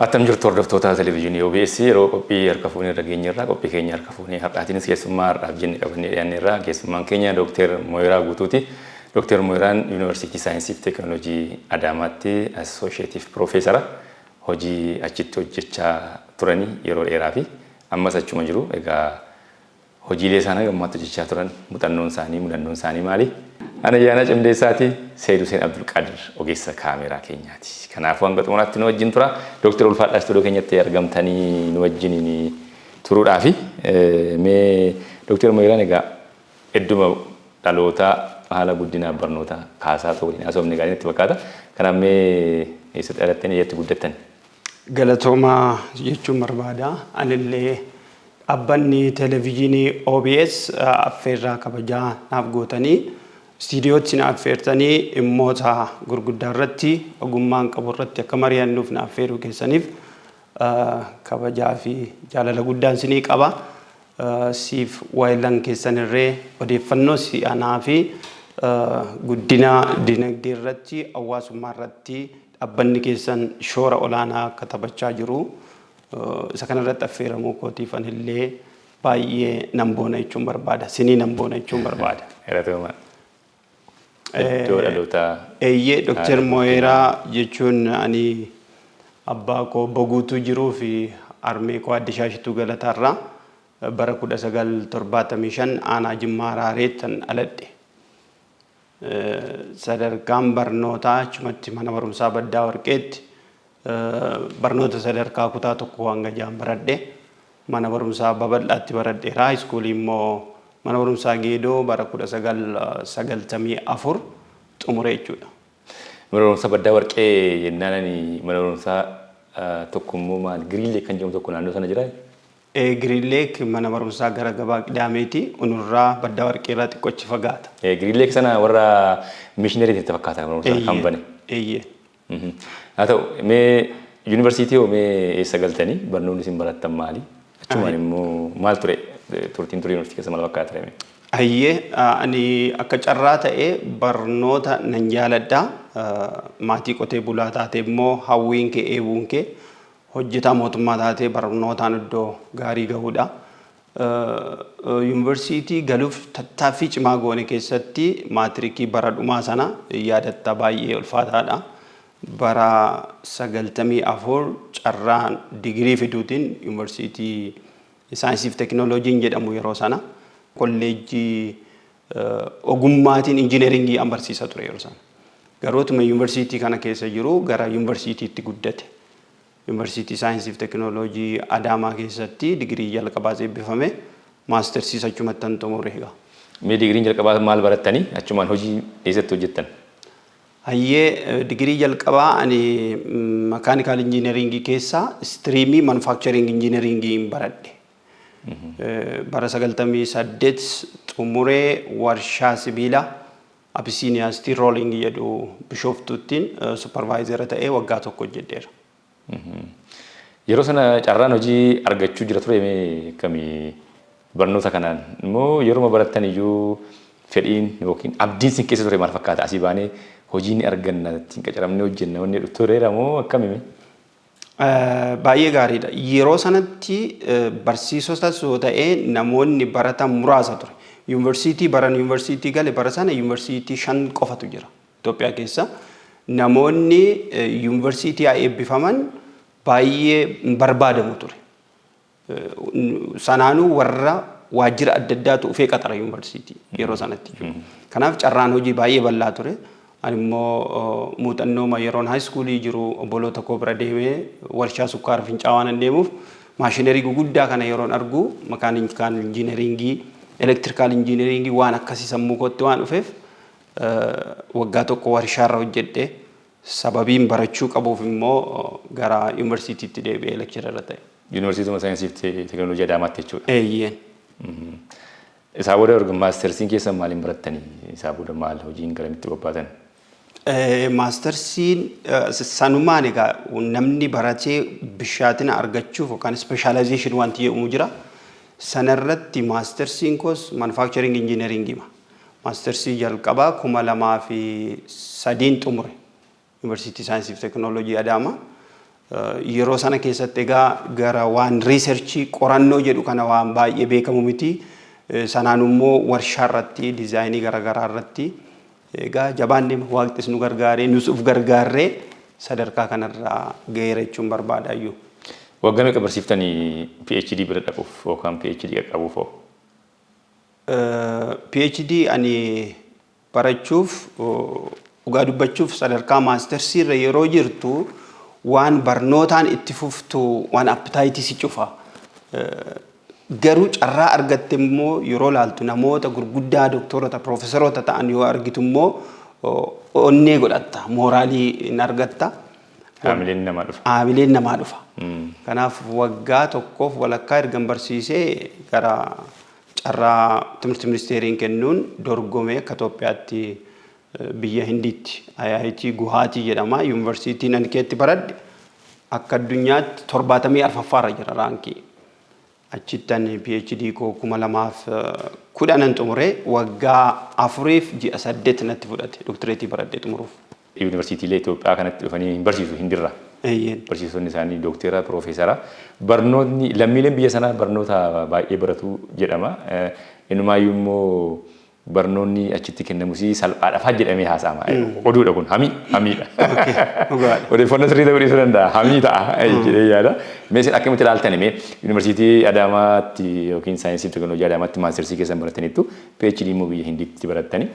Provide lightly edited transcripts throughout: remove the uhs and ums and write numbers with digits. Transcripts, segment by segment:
Attam jirtu hordoftoota televizyiinii OBS yeroo qophii harka fuunee irra geenyerraa qophii keenya harka fuunee har'aatiinis keessummaa har'aaf jenne qabannee dhiyaanneerraa keessummaan keenya Dr. Moyiraa Guutuuti. Dr. Moyiraan Yuunivarsiitii Saayinsii fi Teekinooloojii Adaamaatti Associative Profeesara hojii achitti hojjechaa turanii yeroo dheeraa fi ammas achuma jiru. Egaa hojiilee isaanii gammaatti hojjechaa turan muuxannoon isaanii maali? Ana Yaana Cimdeessaati, Seyduu Hussein Abdulqaadir ogeessa kaameeraa keenyaati. Kanaafuu hanga xumuraatti nu wajjin tura. Dr. Ulfaadhaa Istuudiyoo keenyatti argamtanii nu wajjin turuudhaaf mee Dr. Moyiraan egaa hedduma dhalootaa haala guddina barnoota kaasaa ta'uu waliin haasofne gaarii itti fakkaata. Kanaaf mee eessatti dhalattanii eessatti guddattan? Galatoomaa jechuun barbaada. Anillee abbanni televezyiinii OBS affeerraa kabajaa naaf gootanii istiidiyootti na affeertanii dhimmoota gurguddaa irratti ogummaan qabu irratti akka mari'annuuf na affeeruu keessaniif kabajaa fi jaalala guddaan isinii qaba. Siif waayillan keessanirree odeeffannoo si'anaa fi guddina dinagdee irratti hawaasummaa irratti abbanni keessan shoora olaanaa akka taphachaa jiru. Isa kanarratti affeeramuu kootiif anillee baay'ee nan boona jechuun barbaada. Sinii nan boona jechuun barbaada. Dr. Moyiraa jechuun ani abbaa koo Boguutuu jiruu fi armee koo Addishaa Shituu Galataarraa bara 1975 aanaa Jimmaa Haraareettan dhaladhe. Sadarkaan barnootaa achumatti mana barumsaa Baddaa Warqeetti barnoota sadarkaa kutaa tokko hanga ja'an baradhe. Mana barumsaa babal'aatti baradheera. Haayiskuulii immoo mana barumsaa Geedoo bara 1994 xumure jechuudha. Mana barumsaa Baddaa Warqee jennaan mana barumsaa tokkummoo maal Giriinleek kan jedhamu tokko naannoo sana jira? Giriinleek mana barumsaa gara gabaa Qidaameeti. Unurraa Baddaa Warqee irraa xiqqoochi fagaata. Giriinleek sana warra mishiinarii itti fakkaata mana barumsaa kan bane. Haa ta'u mee yuunivarsiitii mee eessa galtanii barnoonni isin barattan maali? Achumaan immoo maal ture turtiin ture yuunivarsiitii keessa maal fakkaata ture? Ani akka carraa ta'ee barnoota nan jaaladha. Maatii qotee bulaa taatee immoo hawwiin kee eebuun kee hojjetaa mootummaa taatee barnootaan iddoo gaarii gahuudha. Yuunivarsiitii galuuf tattaaffii cimaa goone keessatti maatirikii bara dhumaa sana yaadatta baay'ee ulfaataadha. Bara 94 carraan digirii fiduutiin yuunivarsiitii Saayinsii fi Teekinooloojiin jedhamu yeroo sana kolleejjii ogummaatiin injineeringii an barsiisa ture yeroo sana. Garootuma yuunivarsiitii kana keessa jiru gara yuunivarsiitiitti guddate. Yuunivarsiitii Saayinsii fi Teekinooloojii Adaamaa keessatti digirii jalqabaas eebbifame maastersiis achumatti xumure egaa. Mee digiriin jalqabaa maal barattanii achumaan hojii eessatti hojjettan? Digirii jalqabaa ani makaanikaal injineeringii keessaa istiriimii manufaaktcharing injineeringii baradhe. Bara 98 xumuree warshaa sibiilaa Abisiiniyaa Stii Rooliing jedhu Bishooftuuttiin supervaayizara ta'ee waggaa tokko hojjedheera. Yeroo sana carraan hojii argachuu jira ture mee akkamii barnoota kanaan immoo yeroo barattan iyyuu fedhiin yookiin abdiin sin keessa ture maal fakkaata? Asii baanee hojiin arganna ittiin qacaramnee hojjenna wanni tureera moo akkamii? Baay'ee gaariidha. Yeroo sanatti barsiisotas yoo ta'e namoonni baratan muraasa ture. Yuunivarsiitii gale bara sana yuunivarsiitii 5 qofatu jira Itoophiyaa keessa. Namoonni yuunivarsiitii haa eebbifaman baay'ee barbaadamu ture. Sanaanuu warra waajjira adda addaatu ufee qaxara yuunivarsiitii yeroo sanatti. Kanaaf carraan hojii baay'ee bal'aa ture. Ani immoo muuxannooma yeroon haayiskuulii jiru obboloota koo bira deemee warshaa sukkaara fincaawaan hin deemuuf maashiinarii guguddaa kana yeroon argu makaanikaal injineeringii, elektirikaal injineeringii waan akkasii sammuu kootti waan dhufeef waggaa tokko warshaarra hojjedhe. Sababiin barachuu qabuuf immoo gara yuunivarsiitiitti deebi'ee lekchirarra ta'e. Yuunivarsiitii Saayinsii fi Teekinooloojii Adaamaatti jechuudha. Eeyyeen. Isaa booda maastersiin keessan maaliin barattanii? Isaa booda maal hojiin garamitti bobbaatan? Maastersiin sanumaan egaa namni baratee bishaatina argachuuf yookaan ispeeshaalaayzeeshin wanti jedhamu jira. Sanarratti maastersiin koos manufaaktcharing injineeringii maastersii jalqabaa 2003 xumure yuunivarsiitii Saayinsii fi Teekinooloojii Adaamaa. yeroo sana keessatti egaa gara waan riisarchii qorannoo jedhu kana waan baay'ee beekamu miti. Sanaan immoo warshaa irratti diizaayinii garaagaraa irratti egaa jabaannee waaqnis nu gargaaree nus uf gargaarree sadarkaa kanarraa ga'eera jechuun barbaada iyyuu. Waggaa meeqa barsiiftanii PhD bira dhaquuf yookaan PhD qaqqabuuf hoo? PhD ani barachuuf dhugaa dubbachuuf sadarkaa maastersii irra yeroo jirtu waan barnootaan itti fuftu waan appetaayitii si cufa. Garuu carraa argatte immoo yeroo laaltu namoota gurguddaa doktorota profesorota ta'an yoo argitu immoo onnee godhatta mooraalii hin argatta. Haamileen namaa dhufa. Haamileen namaa dhufa. Kanaaf waggaa tokkoof walakkaa erga barsiisee gara carraa timirti ministeeriin kennuun dorgomee akka Itoophiyaatti biyya Hindiitti IIT Guwahaatii jedhama. Yuunivarsiitiin ani keetti baradhe akka addunyaatti 74 jira raankii. Achittan PhD koo 2010 xumuree waggaa 4.8 natti fudhate doktoreetii baradhee xumuruuf. Yuunivarsiitiilee Itoophiyaa kanatti dhufanii hin barsiisu Hindirra. Eeyyeen. Barsiisonni isaanii doktera, profeesara. Barnootni lammiileen biyya sanaa barnoota baay'ee baratu jedhama. Inumaayyuu immoo barnoonni achitti kennamus salphaadhaaf jedhamee haasa'ama. Oduudha kun hamiidha. Odeeffannoo sirrii ta'uu dhiisuu danda'a. Hamii ta'a jedhee yaada. Meeshaan akkamitti ilaaltan mee yuunivarsiitii Adaamaatti yookiin saayinsii fi teekinooloojii Adaamaatti maastersii keessan barataniittu PhD immoo biyya Hindiitti barattanii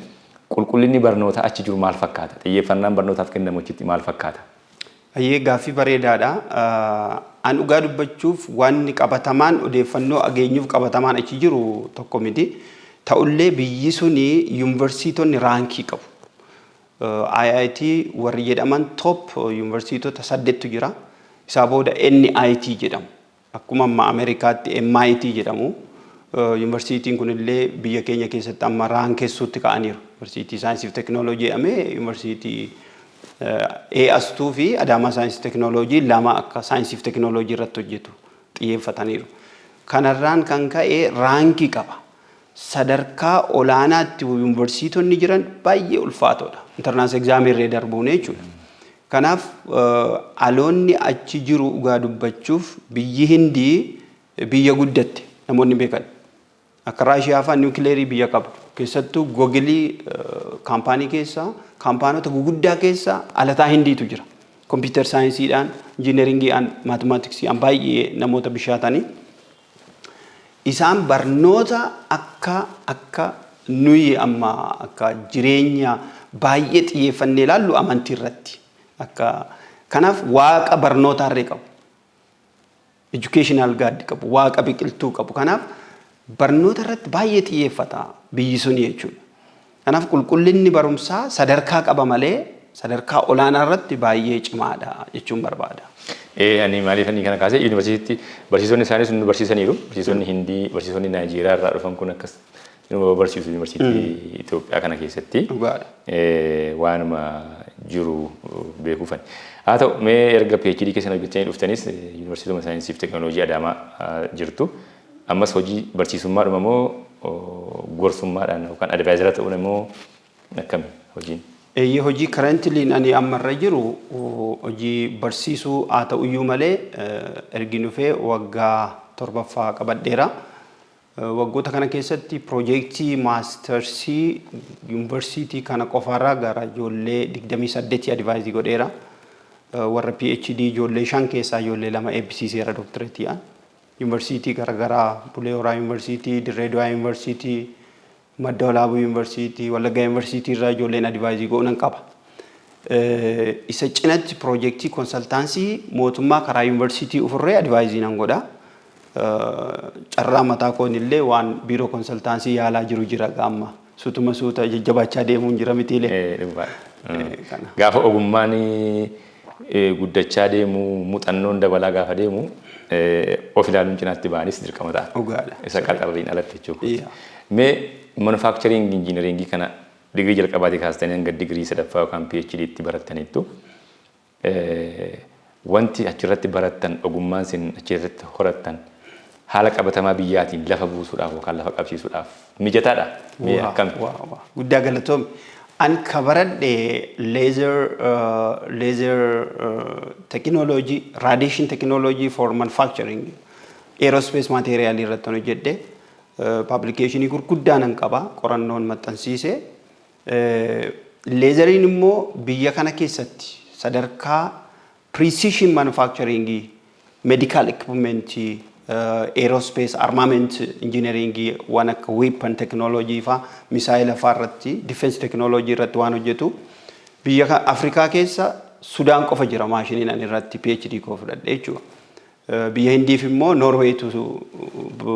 qulqullinni barnoota achi jiru maal fakkaata? Xiyyeeffannaan barnootaaf kennamu achitti maal fakkaata? Ayyee gaaffii bareedaadha. An dhugaa dubbachuuf wanni qabatamaan odeeffannoo ageenyuuf qabatamaan achi jiru tokko miti. Ta'ullee biyyi suni yuunivarsiitonni raankii qabu. IIT warri jedhaman top yuunivarsiitota 8tu jira. Isaa booda NIT jedhamu. Akkuma amma Ameerikaatti MIT jedhamu. Yuunivarsiitiin kunillee biyya keenya keessatti amma raankeessuutti ka'aniiru. Yuunivarsiitii saayinsii fi teekinooloojii jedhamee yuunivarsiitii AS2 fi Adaamaa saayinsii teekinooloojii lama akka saayinsii fi teekinooloojii irratti hojjetu xiyyeeffataniiru. Kanarraan kan ka'e raankii qaba. Sadarkaa olaanaatti yuunivarsiitonni jiran baay'ee ulfaatoodha. Intarnaansi egzaamirree darbuun jechuudha. Kanaaf aloonni achi jiru dhugaa dubbachuuf biyyi Hindii biyya guddatte namoonni beekan. Akka Raashiyaa fa'aa niwukileerii biyya qabdu. Keessattuu Googilii kaampaanii keessaa kaampaanota guguddaa keessaa alataa Hindiitu jira. Kompiitar saayinsiidhaan, injineeringiidhaan, maatimaatiksiidhaan baay'ee namoota bishaatanii. Isaan barnoota akka nuyi amma akka jireenya baay'ee xiyyeeffannee ilaallu amantii irratti. Kanaaf waaqa barnootaarree qabu. Educational God qabu. Waaqa biqiltuu qabu. Kanaaf barnoota irratti baay'ee xiyyeeffata biyyi suni jechuudha. Kanaaf qulqullinni barumsaa sadarkaa qaba malee sadarkaa olaanaa irratti baay'ee cimaadha jechuun barbaada. Ani maaliif ani kana kaasee yuunivarsiitii barsiisonni isaanii sun barsiisaniiru. Barsiisonni Hindii, barsiisonni Naayijeeriyaa irraa dhufan kun akkas barsiisu yuunivarsiitii Itoophiyaa kana keessatti waanuma jiru beekuufani. Haa ta'u mee erga PhD keessan hojjetanii dhuftanis yuunivarsiitii saayinsii fi teekinooloojii Adaamaa jirtu. Ammas hojii barsiisummaadhuma moo gorsummaadhaan yookaan advaayizara ta'uun immoo akkami hojiin? Hojii currently ani ammarra jiru hojii barsiisuu haa ta'uyyuu malee ergi dhufee waggaa 7ffaa qabadheera. Waggoota kana keessatti piroojeektii maastersii yuunivarsiitii kana qofaarraa gara ijoollee 28 advaayizii godheera. Warra PhD ijoollee 5 keessaa ijoollee 2 eebbisiiseera dooktoreetiidhaan. Yuunivarsiitii garaagaraa Bulee Horaa Yuunivarsiitii, Dirree Dawaa Yuunivarsiitii, Madda Walaabuu Yuunivarsiitii, Wallaggaa Yuunivarsiitii irraa ijoolleen advaayizii godhan qaba. Isa cinatti piroojeektii konsaltaansii mootummaa karaa yuunivarsiitii ofirree advaayizii nan godha. Carraa mataa koonillee waan biiroo konsaltaansii yaalaa jiru jira gaamma. Sutuma suuta jajjabaachaa deemuun jira mitiilee. Gaafa ogummaan guddachaa deemu, muuxannoon dabalaa gaafa deemu of ilaaluun cinaatti ba'anis dirqama ta'a. Dhugaadha. Isa qaxarriin alatti jechuudha. Mee manufacturing injineringii kana digirii jalqabaatii kaastanii hanga digirii sadaffaa yookaan PhD itti barattaniittu wanti achirratti barattan ogummaan isin achirratti horattan haala qabatamaa biyyaatiin lafa buusuudhaaf yookaan lafa qabsiisuudhaaf mijataadha. Mee akkami? Guddaa galatoomii. An kabaradhe laser technology, radiation technology for manufacturing aerospace material irratti hojjedhe publication gurguddaan an qaba qorannoon maxxansiise laseriin immoo biyya kana keessatti sadarkaa precision manufacturing medical equipment aerospace armament engineering waan akka weapon technology fa missile farratti defense technology irratti waan hojjetu biyya Afrikaa keessa Sudan qofa jira maashiniin an irratti PhD koo fudhadhe jechuudha. Biyya Hindiif immoo Norway tu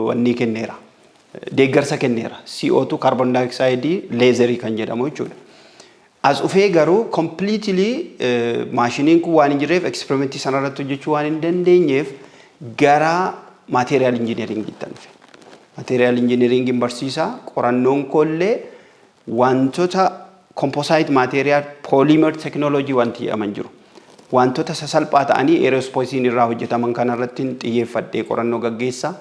wanni kenneera. Deeggarsa kenneera. CO2 carbon dioxide laser kan jedhamu jechuudha. As ufee garuu completely maashiniin kun waan hin jirreef experimentii sanarratti hojjechuu waan hin dandeenyeef gara material engineering ittan fe. Material engineering barsiisa qorannoon kollee wantoota composite material polymer technology wanti aman jiru. Wantoota sasalphaa ta'anii aerospace irraa hojjetaman kanarratti xiyyeeffadhee qorannoo gaggeessa.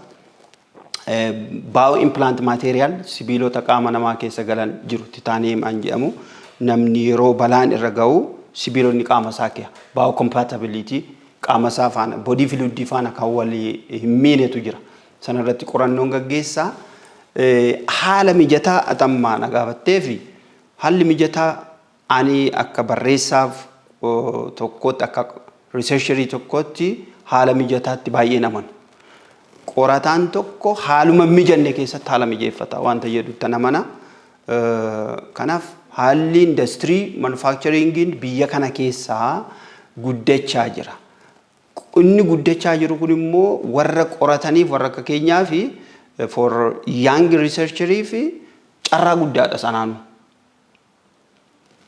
Bio implant material sibiilota qaama namaa keessa galan jiru titanium an jedhamu namni yeroo balaan irra ga'u sibiilonni qaama isaa keessa bio compatibility qaama isaa faana body fluid faana kan walii hin miinetu jira. Sanarratti qorannoon gaggeessa. Haala mijataa atammaa na gaafattee fi haalli mijataa ani akka barreessaaf tokkotti akka researcherii tokkotti haala mijataatti baay'ee naman. Qorataan tokko haaluma mijanne keessatti haala mijeeffata wanta jedhutti namana. Kanaaf haalli industrii manufacturingin biyya kana keessaa guddachaa jira. Inni guddachaa jiru kun immoo warra qorataniif warra akka keenyaa fi for young researcherii fi carraa guddaadha sanaanu.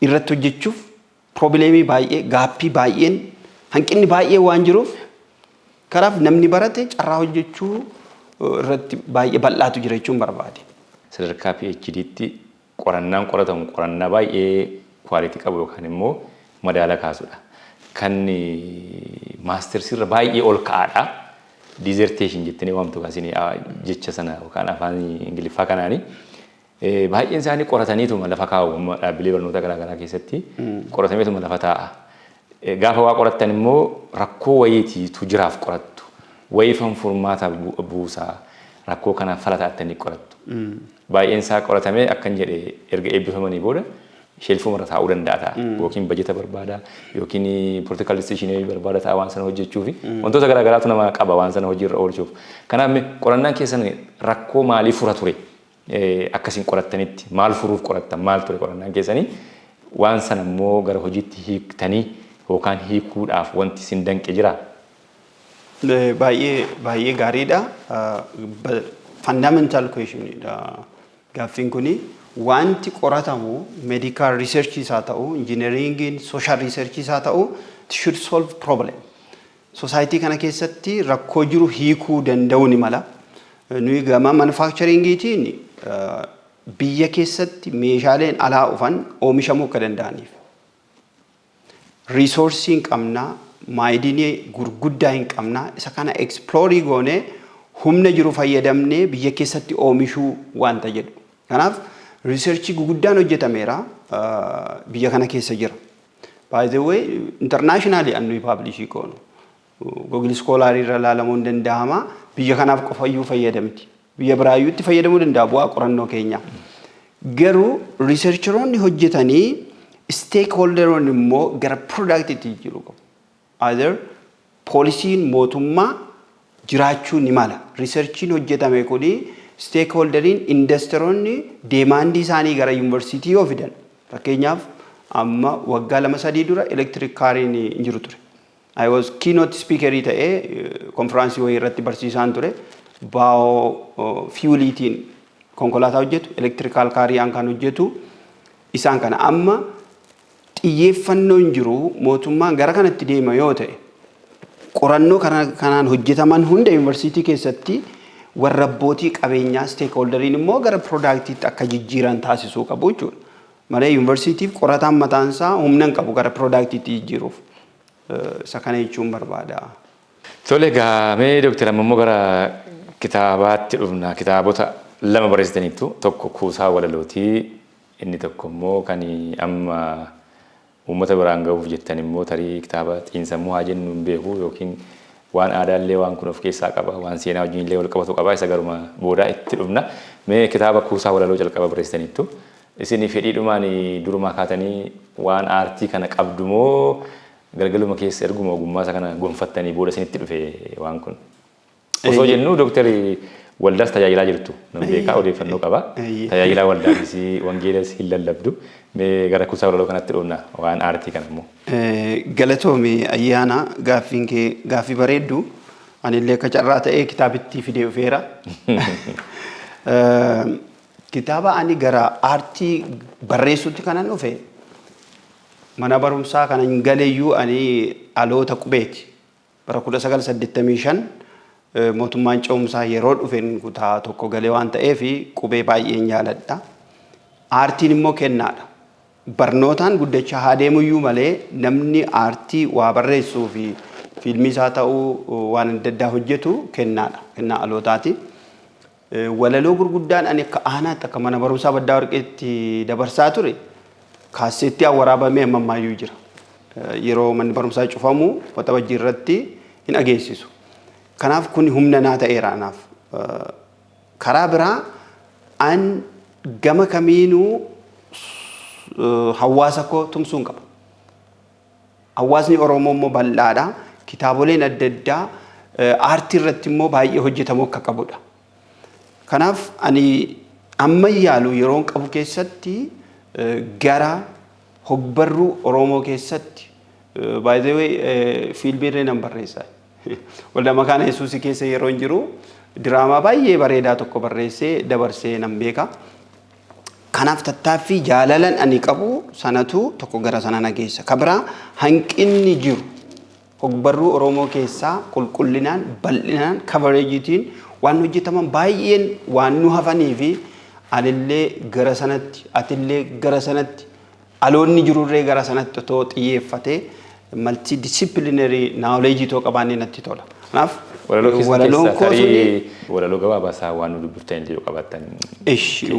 Irratti hojjechuuf problemii baay'ee gaappii baay'een hanqinni baay'ee waan jiruuf kanaaf namni barate carraa hojjechuu irratti baay'ee bal'aatu jira jechuun barbaade. Sadarkaa PhD'tti qorannaan qoratamu qorannaa baay'ee quality qabu yookaan immoo madaala kaasudha. Kan master's irra baay'ee ol ka'aadha. Dissertation jettanii waamtu kaasini jecha sana yookaan afaan Ingiliffaa kanaani. Baay'een isaanii qorataniituma lafa kaa'u dhaabbilee barnoota garaagaraa keessatti qoratameetuma lafa taa'a. Gaafa waa qorattan immoo rakkoo wayiitiitu jiraaf qorattu. Wayifan furmaata buusaa rakkoo kanaaf fala taatanii qorattu. Baay'een isaa qoratamee akkan jedhee erga eebbifamanii booda shelfuma irra taa'uu danda'a ta'a. Yookiin bajeta barbaada yookiin political decision barbaada ta'a waan sana hojjechuu fi wantoota garaagaraatu nama qaba waan sana hojiirra oolchuuf. Kanaaf qorannaan keessan rakkoo maalii fura ture? Akkasiin qorattanitti maal furuuf qorattan maal ture qorannaan keessanii waan sana immoo gara hojiitti hiiktanii yookaan hiikuudhaaf wanti isin danqe jira. Baay'ee gaariidha. Fundamental question dha. Gaaffiin kuni wanti qoratamu medical research isaa ta'u engineering social research isaa ta'u should solve problem. Society kana keessatti rakkoo jiru hiikuu danda'u ni mala. Nuyi gama manufacturing'iitiin biyya keessatti meeshaaleen alaa dhufan oomishamuu akka danda'aniif. Resourcing qabna, maayidinii gurguddaa hin qabna, isa kana explore goonee humna jiru fayyadamnee biyya keessatti oomishuu wanta jedhu. Kanaaf research guguddaan hojjetameera biyya kana keessa jira. By the way, internationally annu publish goonu. Google Scholar irra ilaalamuun danda'ama. Biyya kanaaf qofayyuu fayyadamti. Biyya biraayyuutti fayyadamuu danda'a bu'aa qorannoo keenya. Garuu researcheroonni hojjetanii stakeholderoonni immoo gara productitti jiru qabu. Either poolisiin mootummaa jiraachuu ni mala. Researchiin hojjetame kuni stakeholderiin industoroonni deemaandii isaanii gara yuunivarsiitii yoo fidan. Fakkeenyaaf amma waggaa 2-3 dura electric kaariin hin jiru ture. I was keynote speaker ta'ee konfiraansii wayii irratti barsiisaan ture. Fueliitiin konkolaataa hojjetu, electrical kaariyaan kan hojjetu isaan kana amma xiyyeeffannoo hin jiru mootummaan gara kanatti deema yoo ta'e qorannoo kanaan hojjetaman hunda yuunivarsiitii keessatti warra abbootii qabeenyaa stakeholderiin immoo gara productiitti akka jijjiiran taasisuu qabu jechuudha. Malee yuunivarsiitiif qorataan mataan isaa humna hin qabu gara productiitti jijjiiruuf. Isa kana jechuun barbaada. Tole gaamee Dr. Ammoo gara kitaabaatti dhufna. Kitaabota lama barreessitaniitu tokko kuusaa walalootii inni tokko immoo kan amma uummata biraan gahuuf jettan immoo tarii kitaaba xiinsammuu haa jennu hin beeku yookiin waan aadaallee waan kun of keessaa qaba waan seenaa wajjin illee wal qabatu qaba isa garuma boodaa itti dhufna mee kitaaba kuusaa walaloo jalqaba barreessitaniittu isin fedhiidhumaan durumaa kaatanii waan aartii kana qabdumoo galgaluma keessa erguma ogummaa isa kana gonfattanii booda isinitti dhufe waan kun osoo jennu dooktarri waldaas tajaajilaa jirtu nan beekaa odeeffannoo qaba tajaajilaa waldaanis wangeelas hin lallabdu mee gara kuusaa walaloo kanatti dhufna waan aartii kana immoo galatoomi ayyaana gaaffii bareeddu anillee akka carraa ta'ee kitaabitti fidee dhufeera kitaaba ani gara aartii barreessutti kanan dhufe mana barumsaa kanan galeeyyuu ani aloota qubeeti bara 1985 mootummaan ce'umsaa yeroo dhufeen kutaa tokko galee waan ta'eef qubee baay'een jaaladha. Aartiin immoo kennaadha. Barnootaan guddachaa haa deemuyyuu malee namni aartii waa barreessuu fi fiilmii isaa ta'uu waan adda addaa hojjetu kennaadha. Kennaa alootaati. Walaloo gurguddaan ani akka aanaatti akka mana barumsaa baddaa warqeetti dabarsaa ture kaaseettii waraabamee ammamaayyuu jira. Yeroo manni barumsaa cufamu waxabajjii irratti hin ageessisu. Kanaaf kun humna naa ta'eera anaaf. Karaa biraa an gama kamiinuu hawaasa koo tumsuun qaba. Hawaasni Oromoo immoo bal'aadha. Kitaaboleen adda addaa aartii irratti immoo baay'ee hojjetamuu akka qabudha. Kanaaf ani amma yaalu yeroon qabu keessatti gara hogbarruu Oromoo keessatti by the way fiilmiirree nan barreessaa. Waldaa Makaana Yesuusii keessa yeroo jiru diraamaa baay'ee bareedaa tokko barreessee dabarsee nan beeka. Kanaaf tattaaffii jaalalan ani qabu sanatu tokko gara sana na geessa. Kabiraa hanqinni jiru hogbarruu Oromoo keessaa qulqullinaan bal'inaan kabareejiitiin waan hojjetaman baay'een waan nu hafanii fi anillee gara sanatti atillee gara sanatti aloonni jirurree gara sanatti otoo xiyyeeffatee multidisciplinary knowledge to qabaanne natti tola. Kanaaf walaloon koo walaloo gabaabasaa waan nu dubbiftan illee qabattan.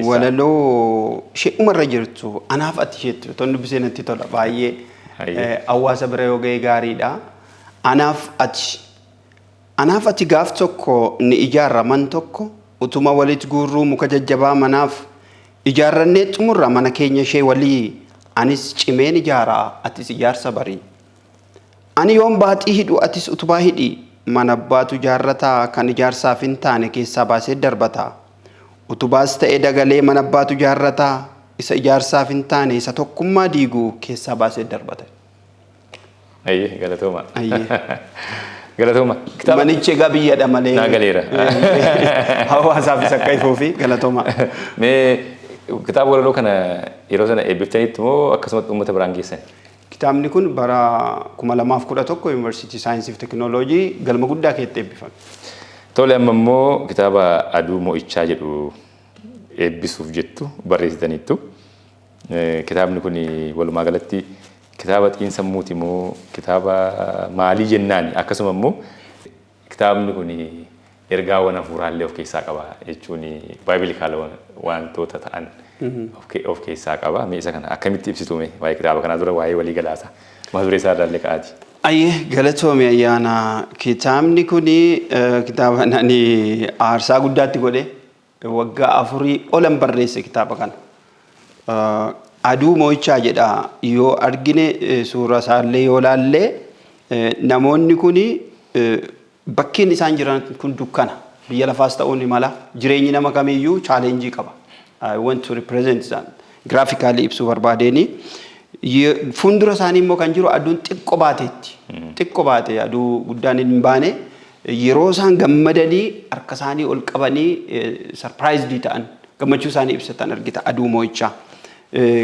Walaloo shee'umarra jirtu anaaf ati jettu ton dubbisee natti tola baay'ee hawaasa bira yoo ga'e gaariidha. Anaaf ati gaaf tokko ni ijaarra man tokko utuma walitti guurruu muka jajjabaa manaaf ijaarrannee xumurra mana keenya ishee walii anis cimeen ijaaraa atis ijaarsa barii. Ani yoon baaxii hidhu atis utubaa hidhi mana abbaatu jaarrataa kan ijaarsaaf hin taane keessaa baasee darbataa. Utubaas ta'ee dagalee mana abbaatu jaarrataa isa ijaarsaaf hin taane isa tokkummaa diiguu keessaa baasee darbata. Ayyee galatooma. Galatooma. Manichi egaa biyyaadha malee. Naa galeera. Hawaasaaf isa akka ifuufi galatooma. Mee kitaaba walaloo kana yeroo sana eebbiftanitti moo akkasumatti uummata biraan geessan? Kitaabni kun bara 2011 Yuunivarsiitii Saayinsii fi Teekinooloojii galma guddaa keessatti eebbifame. Tole amma immoo kitaaba Aduu Mo'ichaa jedhu eebbisuuf jettu barreessitaniittu. Kitaabni kun walumaa galatti kitaaba xiinsammuuti moo kitaaba maalii jennaan akkasuma immoo kitaabni kun ergaawwan hafuuraallee of keessaa qaba jechuun baay'ee wantoota ta'an of keessaa qaba. Mee isa kana akkamitti ibsitume waa'ee kitaaba kana dura waa'ee walii galaasa mata duree isaa irraallee ka'aati. Ayyee galatoome ayyaana kitaabni kun kitaaba nani aarsaa guddaatti godhe waggaa 4 olan barreesse kitaaba kana. Aduu Mo'ichaa jedha yoo argine suura isaallee yoo laallee namoonni kun bakkiin isaan jiran kun dukkana biyya lafaas ta'uun mala jireenyi nama kamiyyuu challenge qaba. I want to represent that graphically ibsu barbaadeni fuundura isaanii immoo kan jiru aduun xiqqoo baateetti. Xiqqoo baate aduu guddaan hin baane yeroo isaan gammadanii harka isaanii ol qabanii surprised ta'an gammachuu isaanii ibsatan argita Aduu Mo'ichaa.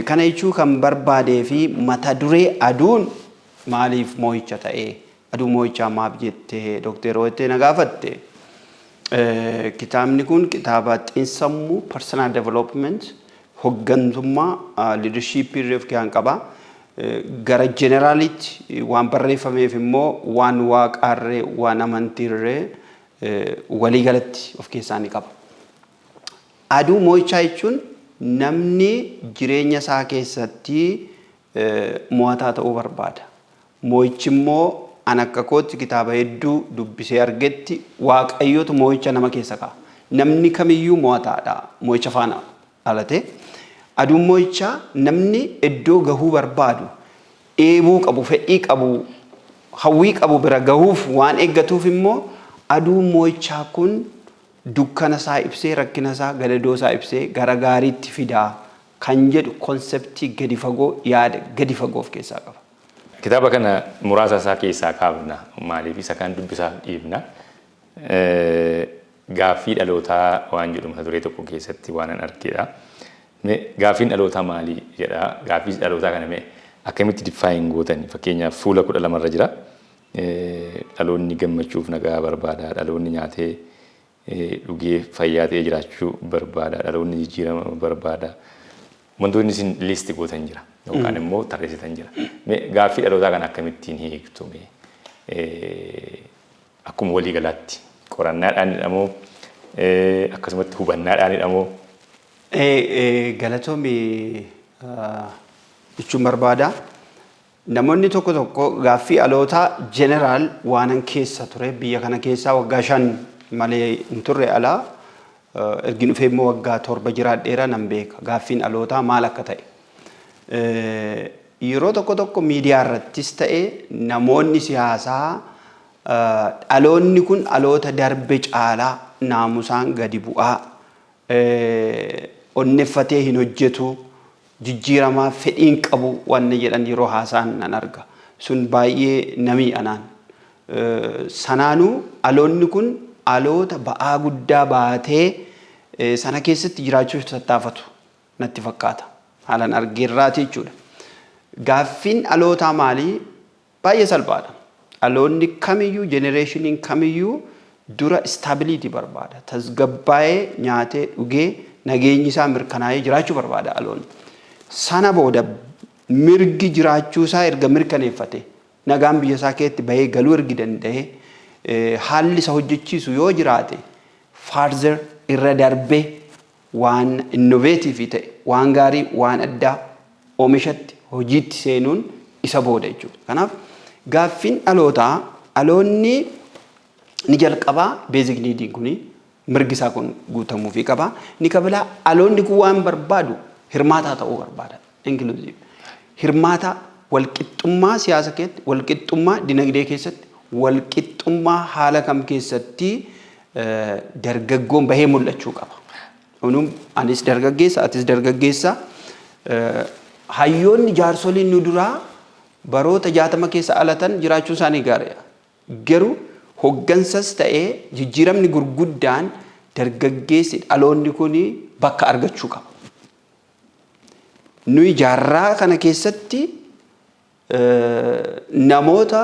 Kana jechuu kan barbaadee fi mata duree aduun maaliif Mo'icha ta'ee Aduu Mo'ichaa maaf jettee Dr. Wette na gaafatte. Kitaabni kun kitaaba xiinsammuu personal development hoggantummaa leadership irreef kan qaba. Gara generalitti waan barreeffameef immoo waan waaqarree waan amantiirree waliigalatti of keessaa ni qaba. Aduu Mo'ichaa jechuun namni jireenya isaa keessatti mo'ataa ta'uu barbaada. Mo'ichi immoo an akka kootti kitaaba hedduu dubbisee argetti waaqayyootu mo'icha nama keessa kaa'a. Namni kamiyyuu mo'ataadha. Mo'icha faana dhalate. Aduun mo'ichaa namni iddoo gahuu barbaadu eebuu qabu, fedhii qabu, hawwii qabu bira gahuuf waan eeggatuuf immoo aduun mo'ichaa kun dukkana isaa ibsee, rakkina isaa, gadadoo isaa ibsee gara gaariitti fidaa kan jedhu konseptii gadi fagoo, yaada gadi fagoo of keessaa qaba. Kitaaba kana muraasa isaa keessaa kaafna. Maaliif isa kan dubbisaaf dhiibna? Gaaffii dhalootaa waan jedhu mata duree tokko keessatti waan an argedha. Gaaffiin dhalootaa maali jedha? Gaaffii dhalootaa kana mee akkamitti diffaayin gootani? Fakkeenyaaf fuula 12 irra jira. Dhaloonni gammachuuf nagaa barbaada. Dhaloonni nyaatee dhugee fayyaa ta'ee jiraachuu barbaada. Dhaloonni jijjiirama barbaada. Wantoonni isin liisti gootan jira. Yookaan immoo tarreessitan jira. Gaaffii dhalootaa kana akkamittiin hiiktu? Akkuma walii galaatti qorannaadhaan jedhamoo akkasumatti hubannaadhaan jedhamoo? Galatoomii jechuun barbaada. Namoonni tokko tokko gaaffii dhalootaa jeneraal waanan keessa ture biyya kana keessaa waggaa 5 malee hin turre alaa ergi dhufee immoo waggaa 7 jiraadheera nan beeka gaaffiin dhalootaa maal akka ta'e. Yeroo tokko tokko miidiyaa irrattis ta'e namoonni siyaasaa dhaloonni kun dhaloota darbe caalaa naamusaan gadi bu'aa onneffatee hin hojjetu jijjiiramaa fedhiin qabu waan jedhan yeroo haasaan nan arga. Sun baay'ee namii anaan. Sanaanuu dhaloonni kun dhaloota ba'aa guddaa baatee sana keessatti jiraachuuf tattaafatu natti fakkaata. Haalaan argeerraati jechuudha. Gaaffiin dhalootaa maalii? Baay'ee salphaadha. Dhaloonni kamiyyuu jenereeshiniin kamiyyuu dura istaabilitii barbaada. Tasgabbaa'ee nyaatee dhugee nageenyi isaa mirkanaa'ee jiraachuu barbaada dhaloonni. Sana booda mirgi jiraachuu isaa erga mirkaneeffate nagaan biyya isaa keessatti bahee galuu ergi danda'e haalli isa hojjechiisu yoo jiraate farther irra darbee waan innoveetiivii ta'e waan gaarii waan addaa oomishatti hojiitti seenuun isa booda jechuudha. Kanaaf gaaffiin dhalootaa dhaloonni ni jalqabaa beezik niidiin kuni mirgi isaa kun guutamuufii qaba. Ni kabilaa dhaloonni kun waan barbaadu hirmaataa ta'uu barbaada. Inclusive. Hirmaata walqixxummaa siyaasa keessatti, walqixxummaa dinagdee keessatti, walqixxummaa haala kam keessatti dargaggoon bahee mul'achuu qaba. Anis dargaggeessa, atis dargaggeessa. Hayyoonni jaarsoliin nu duraa baroota 60 keessa dhalatan jiraachuu isaanii gaariidha. Garuu hoggansas ta'ee jijjiiramni gurguddaan dargaggeessi dhaloonni kun bakka argachuu qaba. Nuyi jaarraa kana keessatti namoota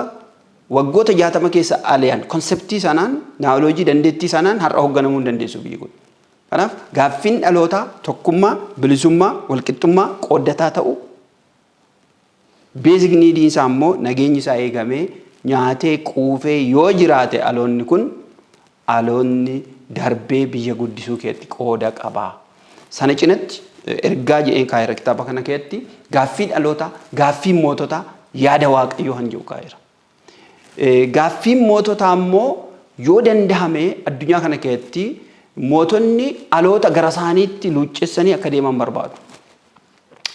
waggoota 60 keessa alayan konseptii sanaan naawoloojii dandeettii sanaan har'a hoogganamuu hin dandeessu biyyi kun. Kanaaf gaaffiin dhalootaa tokkummaa, bilisummaa, walqixxummaa, qooddataa ta'uu beezik niidiin isaa immoo nageenyi isaa eegamee nyaatee quufee yoo jiraate dhaloonni kun dhaloonni darbee biyya guddisuu keessatti qooda qaba. Sana cinatti ergaa jedheen kaayira kitaaba kana keessatti gaaffii dhalootaa, gaaffii moototaa yaada waaqayyoo han jiru kaayira. Gaaffiin moototaa immoo yoo dandahame addunyaa kana keessatti mootonni dhaloota gara isaaniitti luuccessanii akka deeman barbaadu.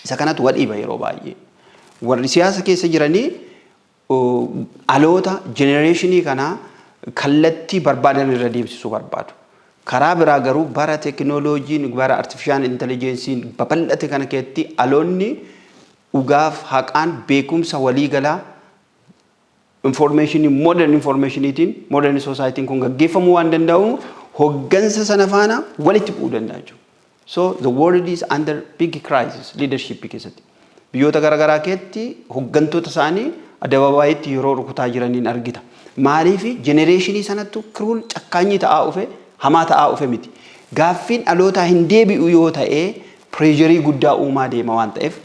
Isa kanatu wadhiiba yeroo baay'ee. Warri siyaasa keessa jiranii dhaloota jenereeshinii kanaa kallattii barbaadan irra deemsisuu barbaadu. Karaa biraa garuu bara teknooloojiin, bara artificial intelligence'n babal'ate kana keessatti dhaloonni dhugaaf haqaan beekumsa waliigalaa informationii modern informationiitiin modern society'n kun gaggeeffamuu waan danda'u hoggansa sana faana walitti bu'uu danda'a jechuudha. So the world is under big crisis leadership keessatti. Biyyoota garaagaraa keessatti hoggantoota isaanii adababaayitti yeroo rukutaa jiraniin argita. Maaliif jenereeshinii sanattu kiruul cakkaanyii ta'aa dhufe hamaa ta'aa dhufe miti. Gaaffiin dhalootaa hin deebi'u yoo ta'e pireejarii guddaa uumaa deema waan ta'eef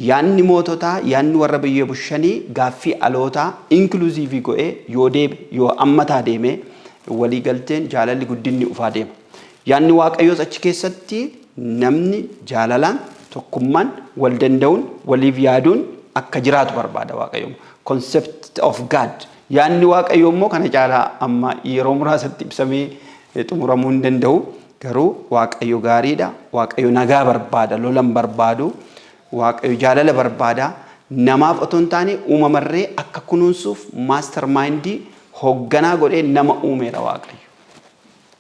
yaanni moototaa yaanni warra biyya bushanii gaaffii dhalootaa inklusiivii godhee yoo deebe yoo ammataa deeme waliigalteen jaalalli guddinni ufaa deema. Yaanni waaqayyoos achi keessatti namni jaalalaan tokkummaan wal danda'uun waliif yaaduun akka jiraatu barbaada Waaqayyo. Concept of God. Yaanni Waaqayyo immoo kana caalaa amma yeroo muraasatti ibsamee xumuramuu hin danda'u. Garuu Waaqayyo gaariidha. Waaqayyo nagaa barbaada. Lolan barbaadu. Waaqayyo jaalala barbaada. Namaaf otoo hin taane uumamarree akka kunuunsuuf mastermindii hoogganaa godhee nama uumeera Waaqayyo.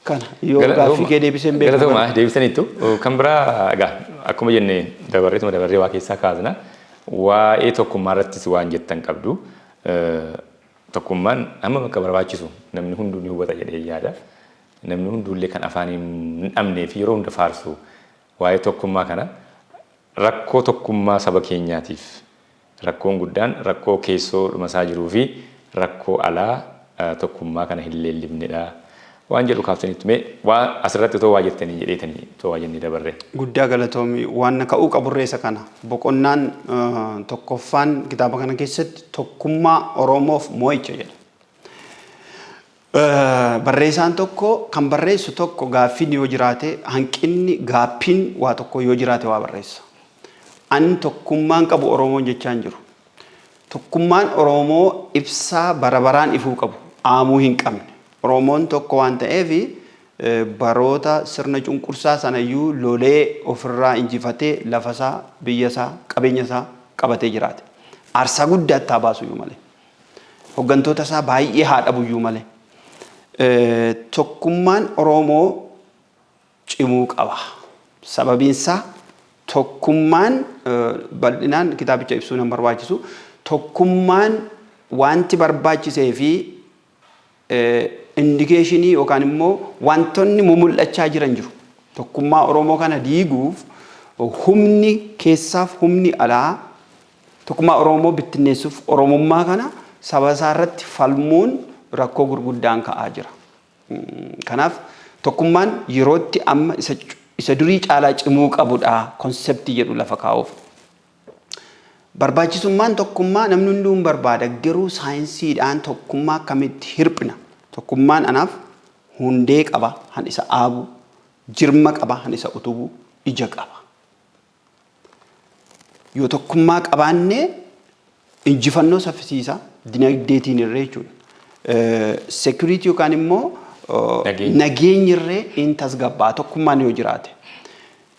Kana yoo gaaffii kee deebiseen beeku. Galatoomaa deebisaniitu kan biraa egaa akkuma jenne dabarree waa keessaa kaasna waa'ee tokkummaa irrattis waan jettan qabdu tokkummaan amma bakka barbaachisu namni hunduu ni hubata jedhee yaada. Namni hunduullee kan afaan hin dhabnee fi yeroo hunda faarsu waa'ee tokkummaa kana rakkoo tokkummaa saba keenyaatiif rakkoon guddaan rakkoo keessoo dhumasaa jiruu fi rakkoo alaa tokkummaa kana hin leellifnedha. Waan jedhu kaaftanitti mee waan asirratti too waa jettanii jedheetanii too waa jennee dabarre. Guddaa galatoomii waan ka'uu qaburreessa kana boqonnaan tokkoffaan kitaaba kana keessatti tokkummaa Oromoof moo'icha jedha. Barreessaan tokko kan barreessu tokko gaaffiin yoo jiraate hanqinni gaaffiin waa tokko yoo jiraate waa barreessa. Ani tokkummaan qabu Oromoon jechaan jiru. Tokkummaan Oromoo ibsaa barabaraan ifuu qabu aamuu hin qabne. Oromoon tokko waan ta'eef baroota sirna cunqursaa sanayyuu lolee ofirraa injifatee lafasaa biyyasaa qabeenyasaa qabatee jiraate. Aarsaa guddaatti haa baasuyyuu malee. Hooggantoota isaa baay'ee haa dhabuyyuu malee. Tokkummaan Oromoo cimuu qaba. Sababiinsaa tokkummaan bal'inaan kitaabicha ibsuu nan barbaachisu. Tokkummaan wanti barbaachisee fi indikeeshinii yookaan immoo wantoonni mul'achaa jiran jiru. Tokkummaa Oromoo kana diiguuf humni keessaaf humni alaa tokkummaa Oromoo bittinneessuuf Oromummaa kana saba isaa irratti falmuun rakkoo gurguddaan ka'aa jira. Kanaaf tokkummaan yerootti amma isa durii caalaa cimuu qabudha konseptii jedhu lafa kaa'uuf. Barbaachisummaan tokkummaa namni hunduu hin barbaada garuu saayinsiidhaan tokkummaa akkamitti hirphina. Tokkummaan anaaf hundee qaba han isa aabu jirma qaba han isa utubu ija qaba. Yoo tokkummaa qabaanne injifannoo saffisiisa dinagdeetiin irree jechuudha. Security yookaan immoo nageenyi irree in tasgabbaa tokkummaan yoo jiraate.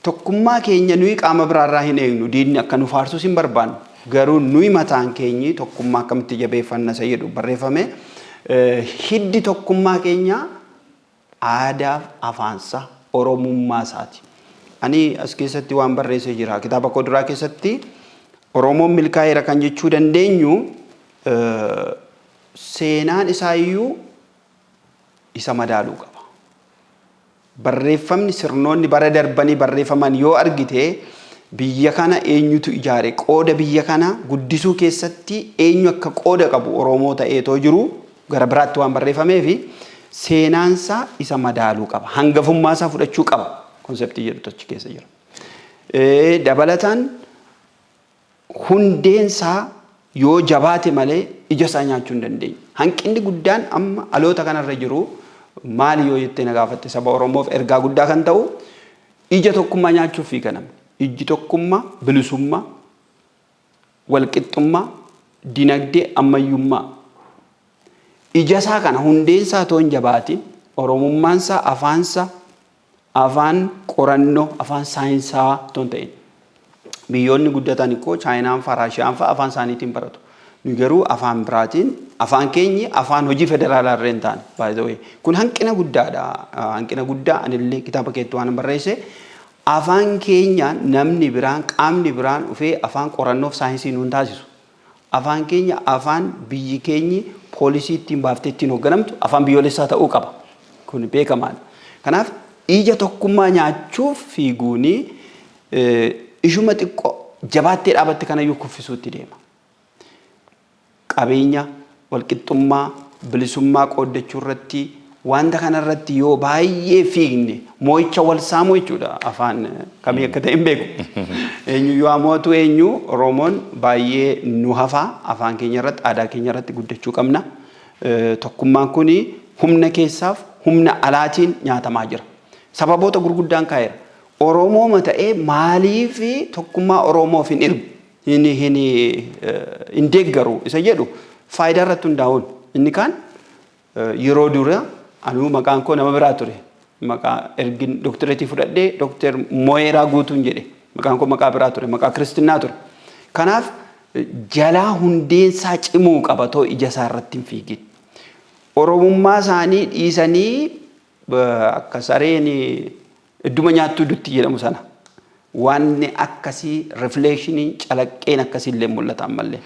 Tokkummaa keenya nuyi qaama biraarraa hin eegnu diinni akka nu faarsus hin barbaannu. Garuu nuyi mataan keenyi tokkummaa akkamitti jabeeffanna isa jedhu barreeffame. Hiddi tokkummaa keenya aadaa afaansa Oromummaa isaati. Ani as keessatti waan barreessee jira. Kitaaba koo duraa keessatti Oromoon milkaa'eera kan jechuu dandeenyu seenaan isaayyuu isa madaaluu qaba. Barreeffamni sirnoonni bara darbanii barreeffaman yoo argite biyya kana eenyutu ijaare qooda biyya kana guddisuu keessatti eenyu akka qooda qabu Oromoo ta'eetoo jiru gara biraatti waan barreeffameefi seenaansaa isa madaaluu qaba. Hangafummaa isaa fudhachuu qaba. Konseptii jedhu achi keessa jira. Dabalataan hundeensaa yoo jabaate malee ija isaa nyaachuu hin dandeenye. Hanqinni guddaan amma aloota kanarra jiru maali yoo jettee na gaafatte saba Oromoof ergaa guddaa kan ta'u ija tokkummaa nyaachuuf fi kanam. Iji tokkummaa, bilisummaa, walqixxummaa, dinagdee, ammayyummaa. Ija isaa kana hundeensaa toon jabaatiin Oromummaansaa afaansa afaan qorannoo afaan saayinsaa toon ta'in. Biyyoonni guddatan koo Chaayinaan fa'aa Raashiyaan fa'aa afaan isaaniitiin baratu. Nu garuu afaan biraatiin afaan keenyi afaan hojii federaalaa irra hin taane. By the way kun hanqina guddaadha. Hanqina guddaa anillee kitaaba keetti waan barreesse afaan keenya namni biraan qaamni biraan dhufee afaan qorannoof saayinsii nuun taasisu. Afaan keenya afaan biyyi keenyi poolisii ittiin baaftee ittiin hoogganamtu afaan biyyoolessaa ta'uu qaba. Kun beekamaadha. Kanaaf ija tokkummaa nyaachuuf fiiguuni ishuma xiqqoo jabaattee dhaabatte kanayyuu kuffisuutti deema. Qabeenya walqixxummaa bilisummaa qooddachuu irratti wanta kanarratti yoo baay'ee fiigne moo'icha wal saamuu jechuudha afaan kamii akka ta'e hin beeku. Eenyu yoo amootu eenyu Oromoon baay'ee nu hafaa afaan keenya irratti aadaa keenya irratti guddachuu qabna. Tokkummaan kuni humna keessaaf humna alaatiin nyaatamaa jira. Sababoota gurguddaan kaa'eera. Oromoo mata'ee maaliif tokkummaa Oromoof hin irbu hin deeggaru isa jedhu faayidaa irratti hundaa'uun inni kaan yeroo dura anuu maqaan koo nama biraa ture maqaa ergin doktoreetii fudhadhee Dr. Moyeraa Guutuun jedhe maqaan koo maqaa biraa ture maqaa Kiristinnaa ture kanaaf jalaa hundeensaa cimuu qabatoo ija isaa irratti hin fiigin Oromummaa isaanii dhiisanii akka sareen idduma nyaattuu dutti jedhamu sana waan akkasii reflekshinii calaqqeen akkasii illee mul'ata ammallee.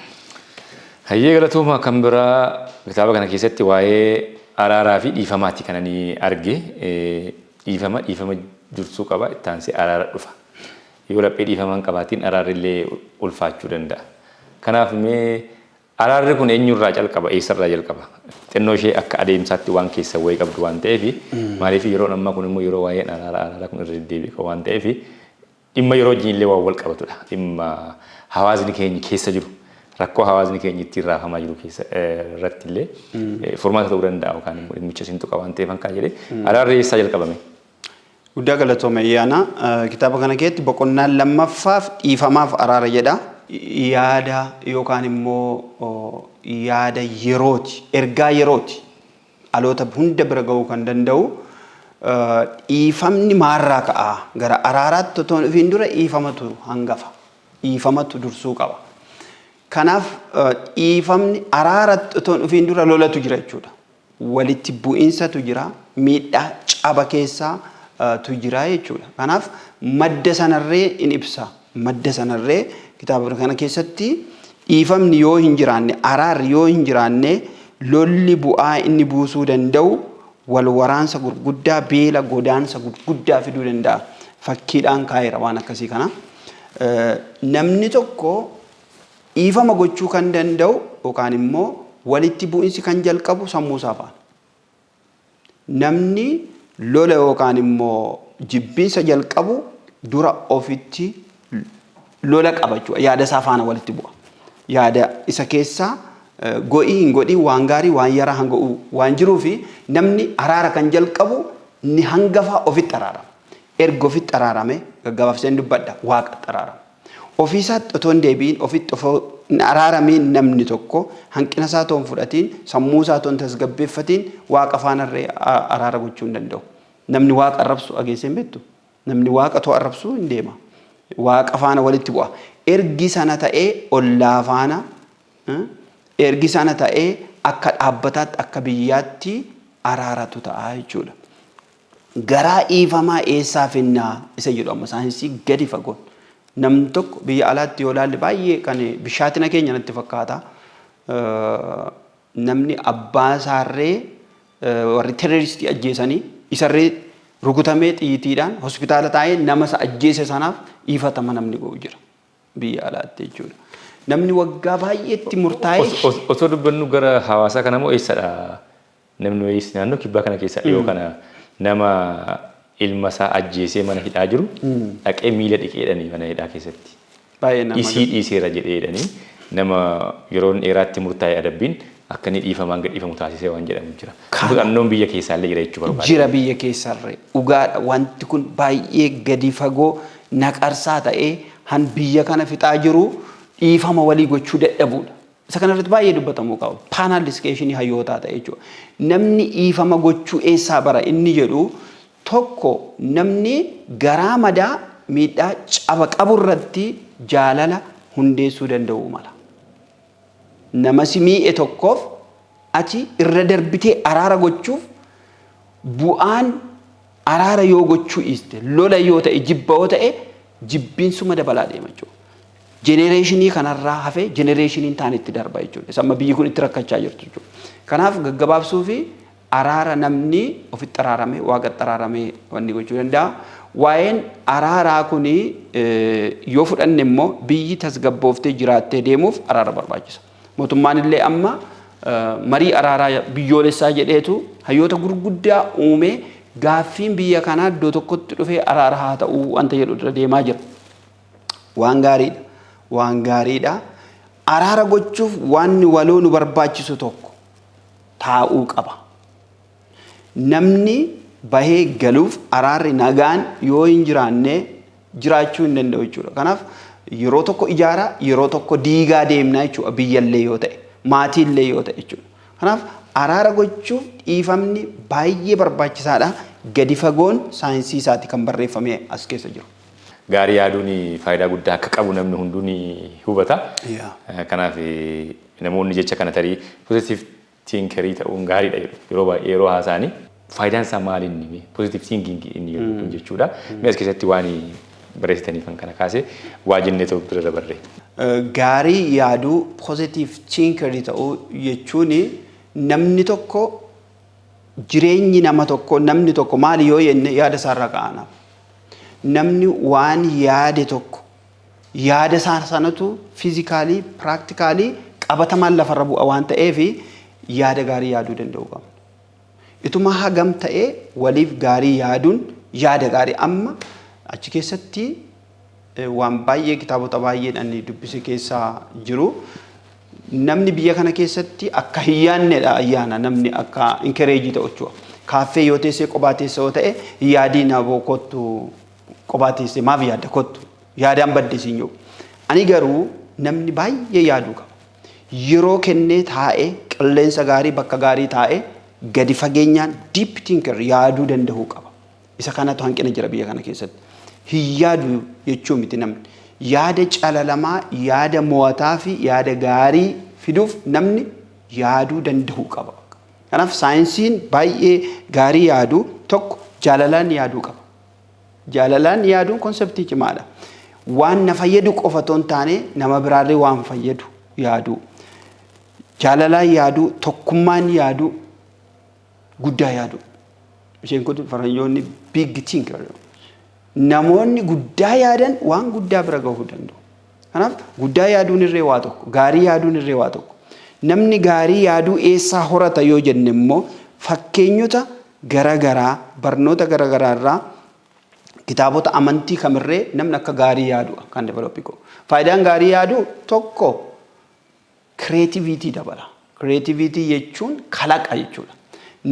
Hayyee galatooma kan biraa kitaaba kana keessatti waa'ee araaraa fi dhiifamaatti kan ani arge dhiifama dursuu qaba itti aansee araara dhufa. Yoo laphee dhiifamaan qabaatiin araarri illee ulfaachuu danda'a. Kanaaf mee araarri kun eenyurraa jalqaba eessarraa jalqaba? Xinnoo ishee akka adeemsaatti waan keessa wayii qabdu waan ta'eef maaliif yeroo ammaa kun immoo yeroo waa'een araaraa kun irra deddeebi'a waan ta'eef dhimma yeroo wajjin illee waan wal qabatudha. Dhimma hawaasni keenya keessa jiru rakkoo hawaasni keenya ittiin raafamaa jiru keessa irratti illee furmaata ta'uu danda'a yookaan immoo dhimmicha sintu qaba waan ta'eef kan jedhee araarri eessaa jalqabame? Guddaa galatoome ayyaana kitaaba kana keessatti boqonnaan lammaffaaf dhiifamaaf araara jedha. Yaada yookaan immoo yaada yerooti ergaa yerooti dhaloota hunda bira ga'uu kan danda'u dhiifamni maarraa ka'a gara araaraatti otoo dhufiin dura dhiifamatu hangafa dhiifamatu dursuu qaba. Kanaaf dhiifamni araaratti otoo dhufiin dura lolatu jira jechuudha. Walitti bu'iinsatu jira miidhaa caba keessaa tu jira jechuudha. Kanaaf madda sanarree in ibsa madda sanarree kitaaba kana keessatti dhiifamni yoo hin jiraanne araarri yoo hin jiraanne lolli bu'aa inni buusuu danda'u wal waraansa gurguddaa beela godaansa gurguddaa fiduu danda'a. Fakkiidhaan kaa'eera waan akkasii kana. Namni tokko dhiifama gochuu kan danda'u yookaan immoo walitti bu'iinsi kan jalqabu sammuu isaa faana. Namni lola yookaan immoo jibbiinsa jalqabu dura ofitti lola qabachuu yaada isaa faana walitti bu'a. Yaada isa keessaa go'ii hin godhii waan gaarii waan yaraa hanga waan jiruu fi namni araara kan jalqabu ni hangafa ofitti araarama. Erga ofitti araarame gaggabaabseen dubbadha waaqatti araarama. Ofiisaatti otoo hin deebiin ofitti hin araaramiin namni tokko hanqina isaa otoo hin fudhatiin sammuu isaa otoo hin tasgabbeeffatiin waaqa faanarree araara gochuu hin danda'u. Namni waaqa arrabsu dhageessee hin beektu. Namni waaqa otoo arrabsuu hin deema. Waaqa faana walitti bu'a. Ergi sana ta'ee ollaa faana ergi sana ta'ee akka dhaabbataatti akka biyyaatti araaratu ta'a jechuudha. Garaa dhiifamaa eessaa finnaa isa jedhu amma saayinsii gadi fagoon. Namni tokko biyya alaatti yoo ilaalle baay'ee kan bishaatina keenya natti fakkaata. Namni abbaa isaarree warri terroristii ajjeesanii isarree rukutamee xiyyiitiidhaan hospitaala taa'ee nama isa ajjeese sanaaf dhiifatama namni go'u jira biyya alaatti jechuudha. Namni waggaa baay'eetti murtaa'ee osoo dubbannu gara hawaasaa kana moo eessadha? Namni wayis naannoo kibbaa kana keessa dhiyoo kana nama ilma isaa ajjeesee mana hidhaa jiru dhaqee miila dhiqeedhanii mana hidhaa keessatti. Baay'ee nama isii dhiiseera jedheedhanii nama yeroo dheeraatti murtaa'ee adabbiin akka inni dhiifamaan gadhiifamu taasisee waan jedhamu jira. Muuxannoon biyya keessaallee jira jechuu barbaada. Jira biyya keessaallee dhugaadha wanti kun baay'ee gadi fagoo naqarsaa ta'ee han biyya kana fixaa jiru dhiifama walii gochuu dadhabuudha. Isa kanarratti baay'ee dubbatamuu qaba. Paanal diskeshinii hayyootaa ta'e jechuudha. Namni dhiifama gochuu eessaa bara inni jedhu tokko namni garaa madaa miidhaa caba qaburratti jaalala hundeessuu danda'u mala. Nama si miidhe tokkoof ati irra darbitee araara gochuuf bu'aan araara yoo gochuu dhiiste lola yoo ta'e jibba yoo ta'e jibbiinsuma dabalaa deema jechuudha. Jenereeshinii kanarraa hafee jenereeshiniin taan itti darba jechuudha. Isa amma biyyi kun itti rakkachaa jirtu jechuudha. Kanaaf gaggabaabsuu fi araara namni ofitti araaramee waaqatti araaramee wanni gochuu danda'a. Waa'een araaraa kuni yoo fudhanne immoo biyyi tasgabbooftee jiraattee deemuuf araara barbaachisa. Mootummaan illee amma marii araaraa biyyoolessaa jedheetu hayyoota gurguddaa uumee gaaffiin biyya kanaa iddoo tokkotti dhufee araara haa ta'uu wanta jedhu irra deemaa jira. Waan gaariidha. Waan gaariidha. Araara gochuuf waan waloo nu barbaachisu tokko taa'uu qaba. Namni bahee galuuf araarri nagaan yoo hin jiraanne jiraachuu hin danda'u jechuudha. Kanaaf yeroo tokko ijaara yeroo tokko diigaa deemnaa jechuudha biyyallee yoo ta'e maatiillee yoo ta'e jechuudha. Kanaaf araara gochuuf dhiifamni baay'ee barbaachisaadha. Gadi fagoon saayinsii isaati kan barreeffame as keessa jiru. Gaarii yaaduun faayidaa guddaa akka qabu namni hunduu ni hubata. Kanaaf namoonni jecha kana tarii positive thinkerii ta'uun gaariidha yeroo baay'ee yeroo haasa'anii faayidaan isaa maali inni positive thinking inni jedhu jechuudha. Mee as keessatti waan barreessitaniif kana kaasee waa jennee ta'u bira dabarre. Gaarii yaaduu positive thinkerii ta'uu jechuun namni tokko jireenyi nama tokko namni tokko maali yoo jenne yaada isaarraa ka'anaaf. Namni waan yaade tokko yaada sanatu fiizikaalii piraaktikaalii qabatamaan lafarra bu'a waan ta'eef yaada gaarii yaaduu danda'u qabna. Ituma hagam ta'ee waliif gaarii yaaduun yaada gaarii amma achi keessatti waan baay'ee kitaabota baay'eedhaan dubbise keessaa jiru. Namni biyya kana keessatti akka hin yaadnedha ayyaana namni akka inkareejii ta'u jechuudha. Kaaffee yoo teessee qophaa teessee yoo ta'e yaadii na boqottu qophaa teessee maaf yaadda kottu yaadaan baddisiin jiru. Ani garuu namni baay'ee yaaduu qaba. Yeroo kennee taa'ee qilleensa gaarii bakka gaarii taa'ee gadi fageenyaan deep thinker yaaduu danda'uu qaba. Isa kanatu hanqina jira biyya kana keessatti. Hin yaadu jechuun miti namni. Yaada calalamaa, yaada mo'ataa fi yaada gaarii fiduuf namni yaaduu danda'uu qaba. Kanaaf saayinsiin baay'ee gaarii yaaduu tokko jaalalaan yaaduu qaba. Jaalalaan yaaduun konseptii cimaadha. Waan na fayyadu qofa otoo hin taane nama biraallee waan fayyadu yaaduu. Jaalalaan yaaduu, tokkummaan yaaduu, guddaa yaaduu. Isheen kun faranjoonni big thinker. Namoonni guddaa yaadan waan guddaa bira gahuu danda'u. Kanaaf guddaa yaaduun irree waa tokko, gaarii yaaduun irree waa tokko. Namni gaarii yaaduu eessaa horata yoo jenne immoo fakkeenyota garagaraa, barnoota garagaraa irraa kitaabota amantii kamirree namni akka gaarii yaadu kan developii godhu. Faayidaan gaarii yaaduu tokko creativity dabala. Creativity jechuun kalaqa jechuudha.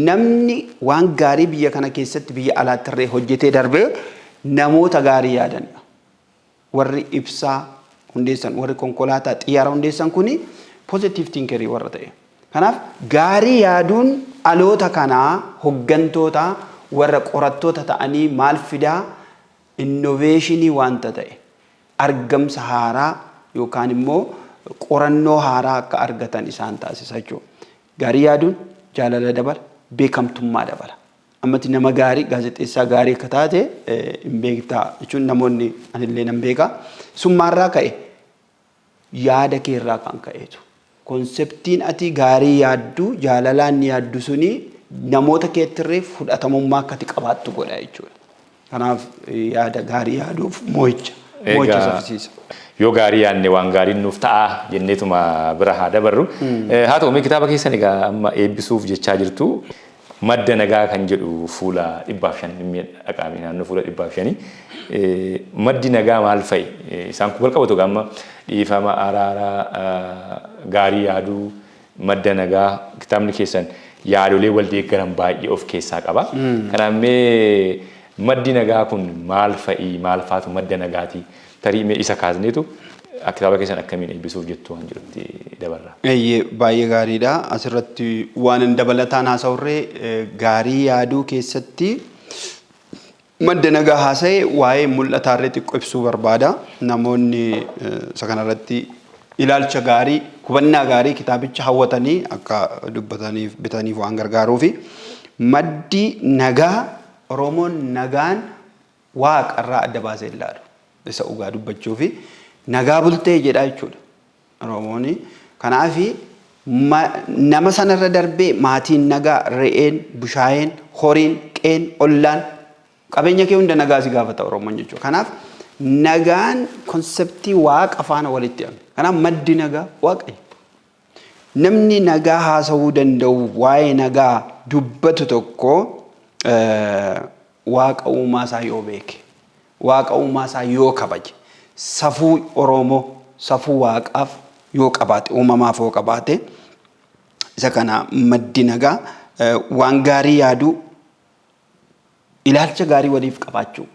Namni waan gaarii biyya kana keessatti biyya alaatti irree hojjetee darbee namoota gaarii yaadanidha. Warri ibsaa hundeessan, warri konkolaataa xiyyaara hundeessan kuni positive thinkerii warra ta'e. Kanaaf gaarii yaaduun dhaloota kanaa hoggantoota warra qorattoota ta'anii maal fidaa innoveeshinii wanta ta'e argamsa haaraa yookaan immoo qorannoo haaraa akka argatan isaan taasisa jechuudha. Gaarii yaaduun jaalala dabala, beekamtummaa dabala. Ammatti nama gaarii gaazexeessaa gaarii akka taate hin beektaa jechuun namoonni anillee nan beeka. Summaarraa ka'e yaada keerraa kan ka'eetu. Konseptiin ati gaarii yaaddu jaalalaan yaaddu suni namoota keettirree fudhatamummaa akkati qabaattu godha jechuudha. Kanaaf yaada gaarii yaaduuf mo'icha saffisiisa. Yoo gaarii yaadne waan gaariin nuuf ta'a jenneetuma bira haa dabarru. Haa ta'u kitaaba keessan egaa amma eebbisuuf jechaa jirtu. Madda nagaa kan jedhu fuula 500 dhaqaame naannoo fuula 500. Maddi nagaa maal fa'i? Isaan kun walqabatu amma dhiifama araaraa gaarii yaaduu madda nagaa kitaabni keessan yaadolee wal deeggaran baay'ee of keessaa qaba. Kanaaf mee maddi nagaa kun maal fa'i? Maal faatu madda nagaati? Tarii mee isa kaasneetu kitaaba keessan akkamiin eebbisuuf jettu waan jirutti dabarra. Baay'ee gaariidha. Asirratti waan dabalataan haasa'urree gaarii yaaduu keessatti madda nagaa haasa'e waa'ee mul'ataarree xiqqoo ibsuu barbaada. Namoonni isa kanarratti ilaalcha gaarii, hubannaa gaarii kitaabicha hawwatanii akka dubbataniif bitaniif waan gargaaruufi maddi nagaa Oromoon nagaan waaqarraa adda baasee ilaalu. Isa dhugaa dubbachuufi nagaa bultee jedha jechuudha. Oromoon kanaaf nama sanarra darbee maatiin nagaa, re'een, bushaayeen, horiin, qeen, ollaan qabeenya kee hunda nagaa si gaafata Oromoon jechuudha. Kanaaf nagaan konseptii waaqa faana walitti hidhame. Kanaaf maddi nagaa waaqayyo. Namni nagaa haasa'uu danda'u waa'ee nagaa dubbatu tokko waaqa uumaa isaa yoo beeke, waaqa uumaa isaa yoo kabaje, safuu Oromoo, safuu waaqaaf yoo qabaate, uumamaaf yoo qabaate, isa kana maddi nagaa waan gaarii yaaduu ilaalcha gaarii waliif qabaachuu.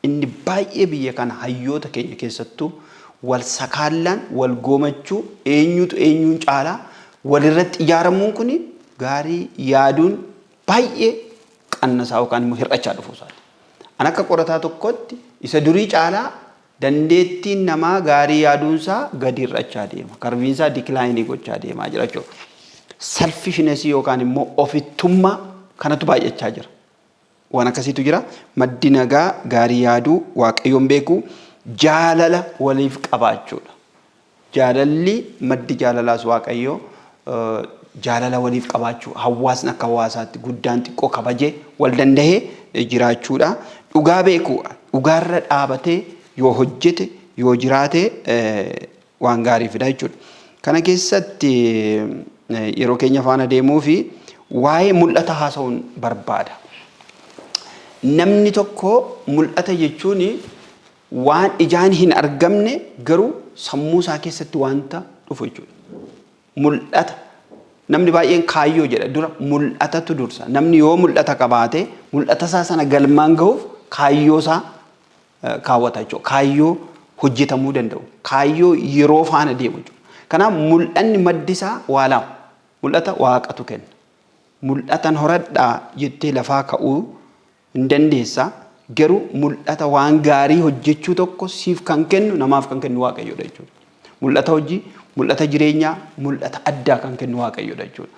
Inni baay'ee biyya kana hayyoota keenya keessattuu wal sakaallaan wal goomachuu eenyutu eenyuun caalaa walirratti ijaaramuun kun gaarii yaaduun baay'ee qannasaa yookaan immoo hir'achaa dhufuu isaati. An akka qorataa tokkotti isa durii caalaa dandeettiin namaa gaarii yaaduunsaa gadi hir'achaa deema. Karbiinsaa dikilaayinii gochaa deemaa jira jechuudha. Selfishness yookaan immoo ofittummaa kanatu baay'achaa jira. Waan akkasiitu jira. Maddi nagaa gaarii yaaduu waaqayyoon beekuu jaalala waliif qabaachuudha. Jaalalli maddi jaalalaas waaqayyoo jaalala waliif qabaachuu hawaasni akka hawaasaatti guddaan xiqqoo kabajee wal dandahee jiraachuudha. Dhugaa beekuu dhugaarra dhaabatee yoo hojjete yoo jiraate waan gaarii fida jechuudha. Kana keessatti yeroo keenya faana deemuu fi waa'ee mul'ata haasa'uun barbaada. Namni tokko mul'ata jechuun waan ijaan hin argamne garuu sammuu isaa keessatti wanta dhufu jechuudha. Mul'ata namni baay'een kaayyoo jedha dura mul'atatu dursa. Namni yoo mul'ata qabaate mul'ata isaa sana galmaan gahuuf kaayyoo isaa kaawwata jechuudha. Kaayyoo hojjetamuu danda'u. Kaayyoo yeroo faana deemu jechuudha. Kanaaf mul'anni maddi isaa waa lama. Mul'ata waaqatu kenna. Mul'atan horadhaa jettee lafaa ka'uu hin dandeessa. Garuu mul'ata waan gaarii hojjechuu tokko siif kan kennu namaaf kan kennu waaqayyoodha jechuudha. Mul'ata hojii, mul'ata jireenyaa, mul'ata addaa kan kennu waaqayyoodha jechuudha.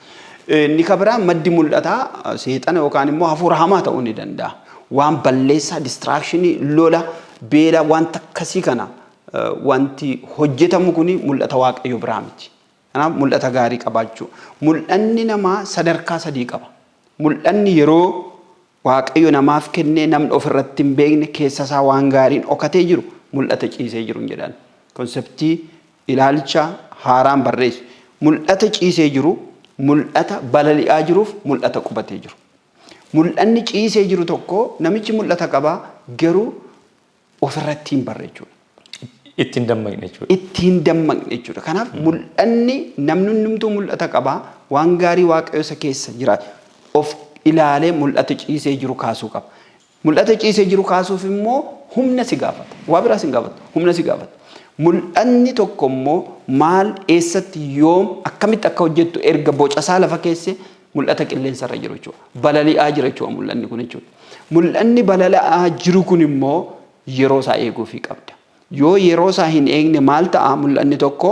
Inni kabiraan maddi mul'ataa seexana yookaan immoo hafuura hamaa ta'uu ni danda'a. Waan balleessaa, distraakshinii, lola, beela wanta akkasii kana wanti hojjetamu kuni mul'ata waaqayyo biraa miti. Kanaaf mul'ata gaarii qabaachuu. Mul'anni namaa sadarkaa sadii qaba. Mul'anni yeroo waaqayyo namaaf kennee namni ofirratti hin beekne keessa isaa waan gaariin dhokatee jiru mul'ata ciisee jiru jedhan. Konseptii ilaalcha haaraan barreessu. Mul'ata ciisee jiru, mul'ata balali'aa jiruuf mul'ata qubatee jiru. Mul'anni ciisee jiru tokko namichi mul'ata qabaa garuu ofirratti hin barreechuudha. Ittiin dammaqne jechuudha. Ittiin dammaqne jechuudha. Kanaaf mul'anni namni hundumtuu mul'ata qabaa waan gaarii waaqayyo isa keessa jira. Of ilaalee mul'ata ciisee jiru kaasuu qaba. Mul'ata ciisee jiru kaasuuf immoo humna si gaafata. Waa biraas hin gaafatu. Humna si gaafata. Mul'anni tokko immoo maal eessatti yoom akkamitti akka hojjettu erga bocasaa lafa keesse mul'ata qilleensarra jiru jechuudha. Balali'aa jira jechuudha mul'anni kun jechuudha. Mul'anni balali'aa jiru kun immoo yeroo isaa eeguufii qabda. Yoo yeroo isaa hin eegne maal ta'a mul'anni tokko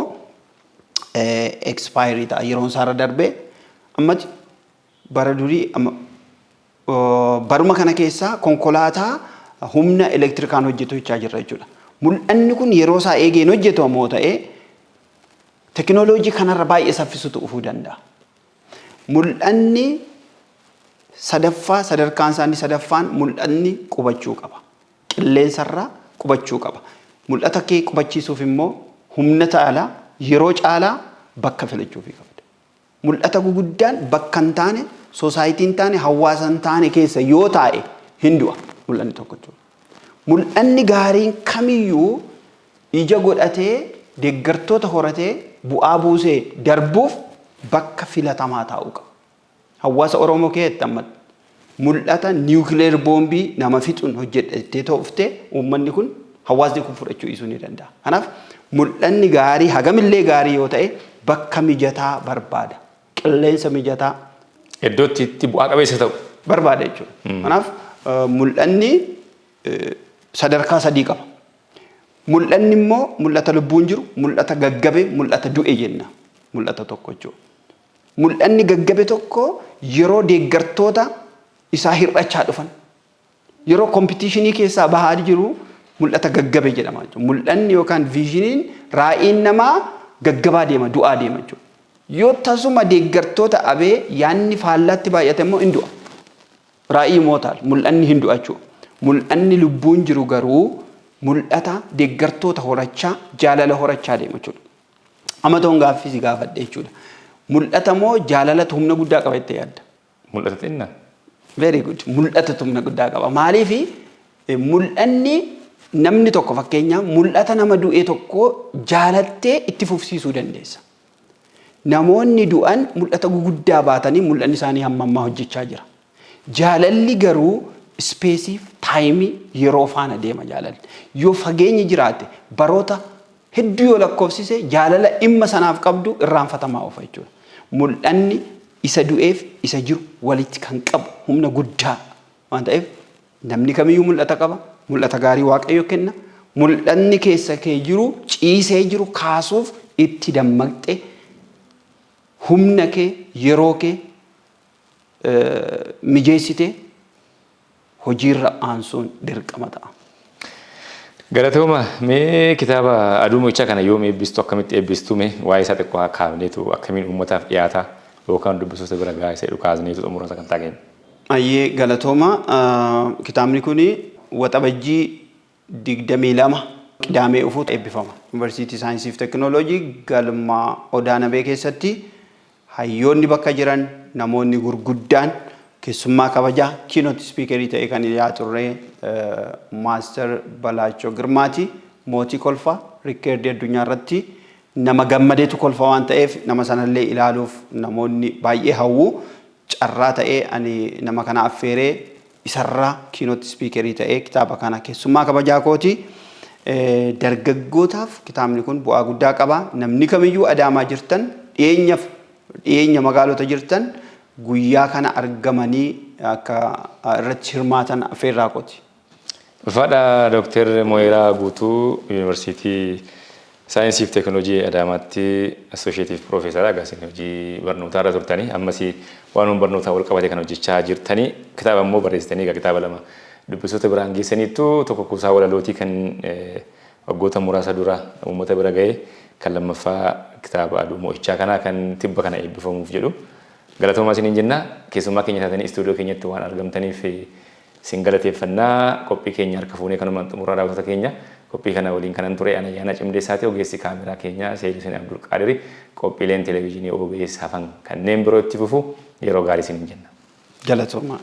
expiry ta'a yeroon isaarra darbee ammati bara durii baruma kana keessaa konkolaataa humna elektirikaan hojjetu jechaa jirra jechuudha. Mul'anni kun yeroo isaa eegeen hojjetu ammoo ta'ee tekinooloojii kanarra baay'ee saffisutu dhufuu danda'a. Mul'anni sadarkaan isaanii sadaffaan mul'anni qubachuu qaba. Qilleensarraa qubachuu qaba. Mul'ata kee qubachiisuuf immoo humna caalaa yeroo caalaa bakka filachuufii qabda. Mul'ata guguddaan bakka hin taane soosaayitii hin taane hawaasa hin taane keessa yoo taa'e hin du'a mul'anni tokko jechuudha. Mul'anni gaariin kamiyyuu ija godhatee deeggartoota horatee bu'aa buusee darbuuf bakka filatamaa taa'uu qaba. Hawaasa Oromoo keessatti amma mul'ata niwukileer boombii nama fixuun hojjettee ta'uftee uummanni kun hawaasni kun fudhachuu dhiisuu ni danda'a. Kanaaf mul'anni gaarii hagamillee gaarii yoo ta'e bakka mijataa barbaada. Qilleensa mijataa iddootti itti bu'aa qabeessa ta'u barbaada jechuudha. Kanaaf mul'anni sadarkaa sadii qaba. Mul'anni immoo mul'ata lubbuun jiru, mul'ata gaggabe, mul'ata du'e jenna. Mul'ata tokko jechuudha. Mul'anni gaggabe tokko yeroo deeggartoota isaa hir'achaa dhufan, yeroo kompitiishinii keessaa bahaa jiru mul'ata gaggabe jedhama jechuudha. Mul'anni yookaan viizhiniin raa'iin namaa gaggabaa deema, du'aa deema jechuudha. Yoo tasuma deeggartoota abee yaanni faallaatti baay'ate immoo hin du'a. Raa'ii mootaal mul'anni hin du'a jechuudha. Mul'anni lubbuun jiru garuu mul'ata deeggartoota horachaa jaalala horachaa deema jechuudha. Amatoon gaaffii si gaafadhe jechuudha. Mul'ata moo jaalalatu humna guddaa qaba jettee yaadda? Mul'ata xinnaa. Very good. Mul'ata humna guddaa qaba. Maaliif mul'anni namni tokko fakkeenyaaf mul'ata nama du'e tokko jaalattee itti fufsiisuu dandeessa. Namoonni du'an mul'ata guguddaa baatanii mul'anni isaanii hamma ammaa hojjechaa jira. Jaalalli garuu ispeesiif taayimii yeroo faana deema jaalalli. Yoo fageenyi jiraate baroota hedduu yoo lakkoofsise jaalala dhimma sanaaf qabdu irraanfatamaa ofa jechuudha. Mul'anni isa du'eef isa jiru walitti kan qabu humna guddaa waan ta'eef namni kamiyyuu mul'ata qaba. Mul'ata gaarii Waaqayyo kenna. Mul'anni keessa kee jiru ciisee jiru kaasuuf itti dammaqxee humna kee yeroo kee mijeessitee hojiirra aansuun dirqama ta'a. Galatooma mee kitaaba Aduu Mo'ichaa kana yoom eebbistu akkamitti eebbistu mee waa'ee isaa xiqqoo kaafneetu akkamiin uummataaf dhiyaata yookaan dubbisoota bira gahaa isa dhukaasneetu xumura sagantaa keenya. Ayyee galatooma kitaabni kuni waxabajjii 22 Qidaamee dhufuutti eebbifama. Yuunivarsiitii Saayinsii fi Tekinooloojii galma Odaanabee keessatti hayyoonni bakka jiran namoonni gurguddaan keessummaa kabajaa kiinooti spiikerii ta'e kan turre Maaster Balaachoo Girmaati mootii kolfaa rikkeerdii addunyaa irratti nama gammadeetu kolfa waan ta'eef nama sanallee ilaaluuf namoonni baay'ee hawwu carraa ta'ee ani nama kana affeeree isarraa kiinooti spiikerii ta'e kitaaba kana keessummaa kabajaa kooti. Dargaggootaaf kitaabni kun bu'aa guddaa qaba. Namni kamiyyuu Adaamaa jirtan dhiyeenya magaalota jirtan guyyaa kana argamanii akka irratti hirmaatan affeerraa kooti. Ulfaadha Dr. Mo'eeraa Guutuu Yuunivarsiitii Saayinsii fi Tekinooloojii Adaamaatti Associative Professor Agaasin hojii barnootaa irra turtanii ammas waan barnootaa wal qabate kan hojjechaa jirtanii kitaaba immoo barreessitanii kitaaba lama dubbisoota biraan geessaniitu tokko kuusaa walalootii kan waggoota muraasa dura uummata bira ga'e kan lammaffaa kitaaba Aduu Mo'ichaa kanaa kan tibba kana eebbifamuuf jedhu. Galatoomaa isiniin jenna keessummaa keenya taatanii istuudiyoo keenyatti waan argamtaniif sin galateeffannaa qophii keenya harka fuunee kanumaan xumuraa daawwattoota keenya qophii kana waliin kanan ture Ayyaana Cimdeessaati ogeessi kaameraa keenya Seeliseen Abdul Qaadiri qophiileen televezyiinii OBS hafan kanneen biroo itti fufu yeroo gaarii isiniin jenna. Galatoomaa.